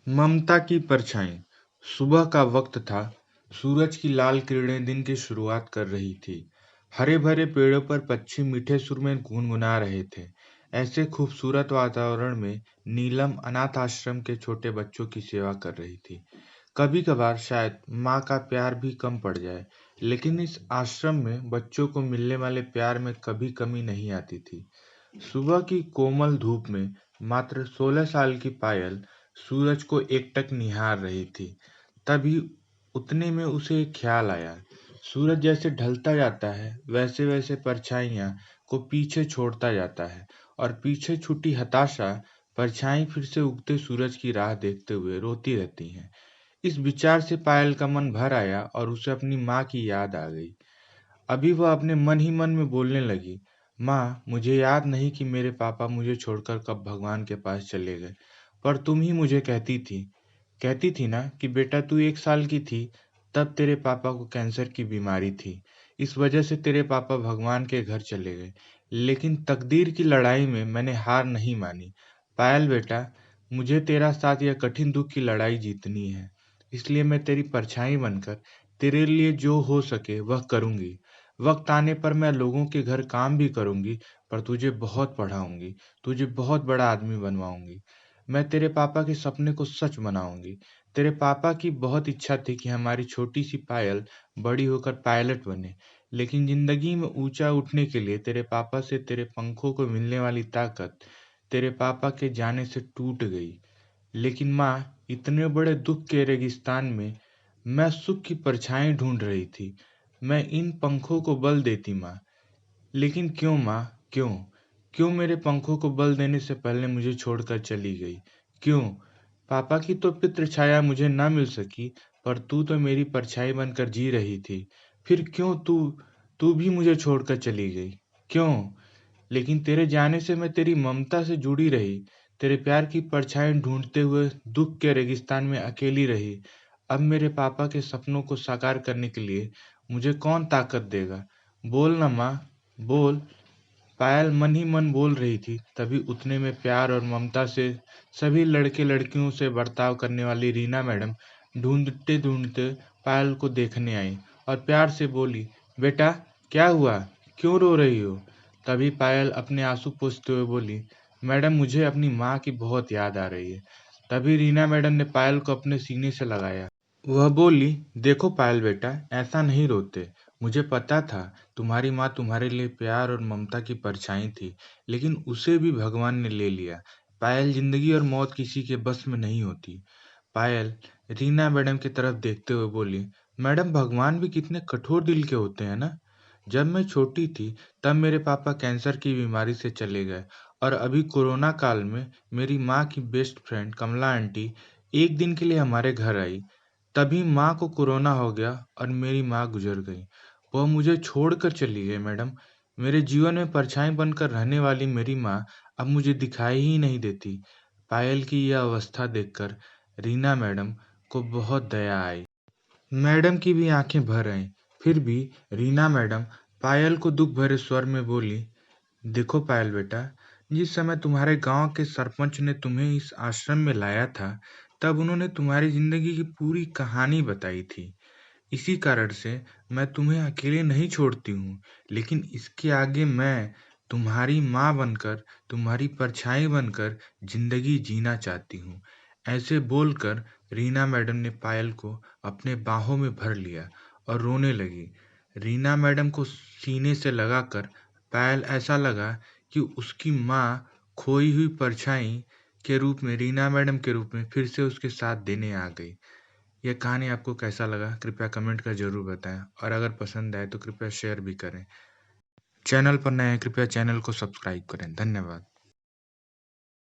ममता की परछाई। सुबह का वक्त था। सूरज की लाल किरणें दिन की शुरुआत कर रही थी। हरे भरे पेड़ों पर पक्षी मीठे सुर में गुनगुना रहे थे। ऐसे खूबसूरत वातावरण में नीलम अनाथ आश्रम के छोटे बच्चों की सेवा कर रही थी। कभी कभार शायद माँ का प्यार भी कम पड़ जाए, लेकिन इस आश्रम में बच्चों को मिलने वाले प्यार में कभी कमी नहीं आती थी। सुबह की कोमल धूप में मात्र 16 साल की पायल सूरज को एकटक निहार रही थी। तभी उतने में उसे एक ख्याल आया। सूरज जैसे ढलता जाता है, वैसे वैसे परछाइयां को पीछे छोड़ता जाता है, और पीछे छूटी हताशा परछाई फिर से उगते सूरज की राह देखते हुए रोती रहती हैं। इस विचार से पायल का मन भर आया और उसे अपनी माँ की याद आ गई। अभी वह अपने मन ही मन में बोलने लगी, माँ, मुझे याद नहीं कि मेरे पापा मुझे छोड़कर कब भगवान के पास चले गए, पर तुम ही मुझे कहती थी ना कि बेटा तू 1 साल की थी, तब तेरे पापा को कैंसर की बीमारी थी। इस वजह से तेरे पापा भगवान के घर चले गए। लेकिन तकदीर की लड़ाई में मैंने हार नहीं मानी। पायल बेटा, मुझे तेरा साथ यह कठिन दुख की लड़ाई जीतनी है। इसलिए मैं तेरी परछाई बनकर तेरे लिए जो हो सके वह करूंगी। वक्त आने पर मैं लोगों के घर काम भी करूंगी, पर तुझे बहुत पढ़ाऊंगी, तुझे बहुत बड़ा आदमी बनवाऊंगी। मैं तेरे पापा के सपने को सच बनाऊंगी। तेरे पापा की बहुत इच्छा थी कि हमारी छोटी सी पायल बड़ी होकर पायलट बने, लेकिन जिंदगी में ऊंचा उठने के लिए तेरे पापा से तेरे पंखों को मिलने वाली ताकत तेरे पापा के जाने से टूट गई। लेकिन माँ, इतने बड़े दुख के रेगिस्तान में मैं सुख की परछाई ढूंढ रही थी। मैं इन पंखों को बल देती माँ। लेकिन क्यों माँ, क्यों? क्यों मेरे पंखों को बल देने से पहले मुझे छोड़कर चली गई? क्यों? पापा की तो पितृ छाया मुझे ना मिल सकी, पर तू तो मेरी परछाई बनकर जी रही थी। फिर क्यों तू तू भी मुझे छोड़कर चली गई? क्यों? लेकिन तेरे जाने से मैं तेरी ममता से जुड़ी रही, तेरे प्यार की परछाई ढूंढते हुए दुख के रेगिस्तान में अकेली रही। अब मेरे पापा के सपनों को साकार करने के लिए मुझे कौन ताकत देगा? बोल ना माँ, बोल। पायल मन ही मन बोल रही थी। तभी उतने में प्यार और ममता से सभी लड़के लड़कियों से बर्ताव करने वाली रीना मैडम ढूंढते ढूंढते पायल को देखने आई और प्यार से बोली, बेटा, क्या हुआ? क्यों रो रही हो? तभी पायल अपने आंसू पोंछते हुए बोली, मैडम, मुझे अपनी माँ की बहुत याद आ रही है। तभी रीना मैडम ने पायल को अपने सीने से लगाया। वह बोली, देखो पायल बेटा, ऐसा नहीं रोते। मुझे पता था तुम्हारी माँ तुम्हारे लिए प्यार और ममता की परछाई थी, लेकिन उसे भी भगवान ने ले लिया। पायल, जिंदगी और मौत किसी के बस में नहीं होती। पायल रीना मैडम की तरफ देखते हुए बोली, मैडम, भगवान भी कितने कठोर दिल के होते हैं ना। जब मैं छोटी थी तब मेरे पापा कैंसर की बीमारी से चले गए, और अभी कोरोना काल में मेरी माँ की बेस्ट फ्रेंड कमला आंटी एक दिन के लिए हमारे घर आई। तभी माँ को कोरोना हो गया और मेरी माँ गुजर गई। वह मुझे छोड़कर चली गई मैडम। मेरे जीवन में परछाई बनकर रहने वाली मेरी माँ अब मुझे दिखाई ही नहीं देती। पायल की यह अवस्था देखकर रीना मैडम को बहुत दया आई। मैडम की भी आंखें भर आईं। फिर भी रीना मैडम पायल को दुख भरे स्वर में बोली, देखो पायल बेटा, जिस समय तुम्हारे गांव के सरपंच ने तुम्हें इस आश्रम में लाया था, तब उन्होंने तुम्हारी जिंदगी की पूरी कहानी बताई थी। इसी कारण से मैं तुम्हें अकेले नहीं छोड़ती हूँ, लेकिन इसके आगे मैं तुम्हारी माँ बनकर, तुम्हारी परछाई बनकर जिंदगी जीना चाहती हूँ। ऐसे बोलकर रीना मैडम ने पायल को अपने बाहों में भर लिया और रोने लगी। रीना मैडम को सीने से लगाकर पायल ऐसा लगा कि उसकी माँ खोई हुई परछाई के रूप में, रीना मैडम के रूप में फिर से उसके साथ देने आ गई। यह कहानी आपको कैसा लगा कृपया कमेंट कर ज़रूर बताएं, और अगर पसंद आए तो कृपया शेयर भी करें। चैनल पर नए हैं कृपया चैनल को सब्सक्राइब करें। धन्यवाद।